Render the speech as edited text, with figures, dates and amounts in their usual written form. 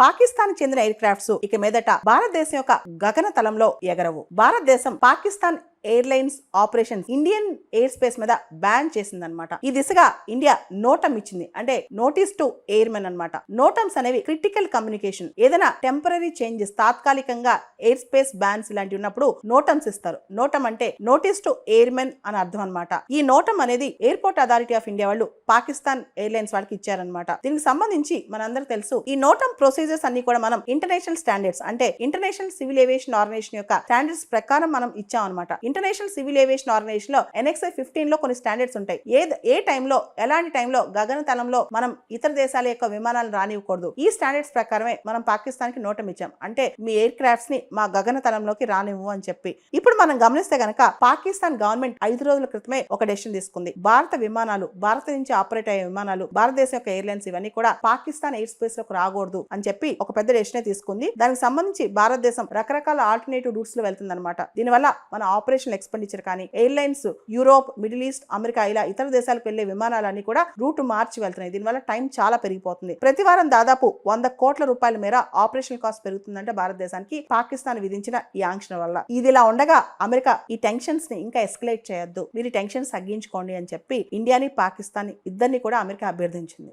పాకిస్తాన్ చెందిన air crafts ఇక మీదట భారతదేశం యొక్క గగన తలంలో ఎగరవు. భారతదేశం Pakistan airlines operations Indian air space మీద బ్యాన్ చేసిందనమాట. ఈ దిశగా ఇండియా నోటమ్ ఇచ్చింది, అంటే నోటీస్ టు ఎయిర్మెన్ అనమాట. నోటమ్స్ అనేవి క్రిటికల్ కమ్యూనికేషన్, ఏదైనా టెంపరీ చేంజెస్, తాత్కాలికంగా ఎయిర్ స్పేస్ బ్యాన్స్ ఇలాంటివి ఉన్నప్పుడు నోటమ్స్ ఇస్తారు. నోటమ్ అంటే నోటీస్ టు ఎయిర్మెన్ అని అర్థం అనమాట. ఈ నోటమ్ అనేది ఎయిర్పోర్ట్ అథారిటీ ఆఫ్ ఇండియా వాళ్ళు పాకిస్తాన్ ఎయిర్లైన్స్ వాళ్ళకి ఇచ్చారనమాట. దీనికి సంబంధించి మనందరికి తెలుసు, ఈ నోటమ్ ప్రొసీజర్స్ అన్ని కూడా మనం ఇంటర్నేషనల్ స్టాండర్డ్స్, అంటే ఇంటర్నేషనల్ సివిల్ ఏవియేషన్ ఆర్గనైజేషన్ యొక్క స్టాండర్డ్స్ ప్రకారం మనం ఇచ్చాం అనమాట. ఇంటర్నేషనల్ సివిల్ ఏవియేషన్ ఆర్గనైజేషన్ లో NXI 15 లో కొన్ని స్టాండర్డ్స్ ఉంటాయి. ఏ టైంలో, ఎలాంటి టైంలో గగన తలంలో మనం ఇతర దేశాల యొక్క విమానాలను రానివ్వకూడదు. ఈ స్టాండర్డ్స్ ప్రకారమే మనం పాకిస్తాన్ కి నోటం ఇచ్చాం, అంటే మీ ఎయిర్ క్రాఫ్ట్స్ ని మా గగన తలంలోకి రానివ్వు అని చెప్పి. ఇప్పుడు మనం గమనిస్తే గనక పాకిస్తాన్ గవర్నమెంట్ 5 రోజుల క్రితమే ఒక డెసిషన్ తీసుకుంది. భారత విమానాలు, భారత నుంచి ఆపరేట్ అయ్యే విమానాలు, భారతదేశం యొక్క ఎయిర్లైన్స్ ఇవన్నీ కూడా పాకిస్తాన్ ఎయిర్ స్పేస్ లోకి రాకూడదు అని చెప్పి ఒక పెద్ద డెసిషన్ తీసుకుంది. దానికి సంబంధించి భారతదేశం రకరకాల ఆల్టర్నేటివ్ రూట్స్ లో వెళ్తుంది అనమాట. దీనివల్ల మన ఆపరేషన్ ఎక్స్పెండిచర్ కానీ, airlines Europe, middle east, America ఇలా ఇతర దేశాలకు వెళ్లే విమానాలన్నీ కూడా రూట్ మార్చి వెళ్తున్నాయి. దీనివల్ల టైం చాలా పెరిగిపోతుంది. ప్రతి వారం దాదాపు 100 కోట్ల రూపాయల మేర ఆపరేషన్ కాస్ట్ పెరుగుతుందంటే భారతదేశానికి పాకిస్తాన్ విధించిన ఈ ఆంక్షల వల్ల. ఇది ఇలా ఉండగా అమెరికా ఈ టెన్షన్స్ ని ఇంకా ఎస్కలేట్ చేయొద్దు, మీరు టెన్షన్స్ తగ్గించుకోండి అని చెప్పి ఇండియాని, పాకిస్తాన్ ఇద్దరిని కూడా అమెరికా అభ్యర్థించింది.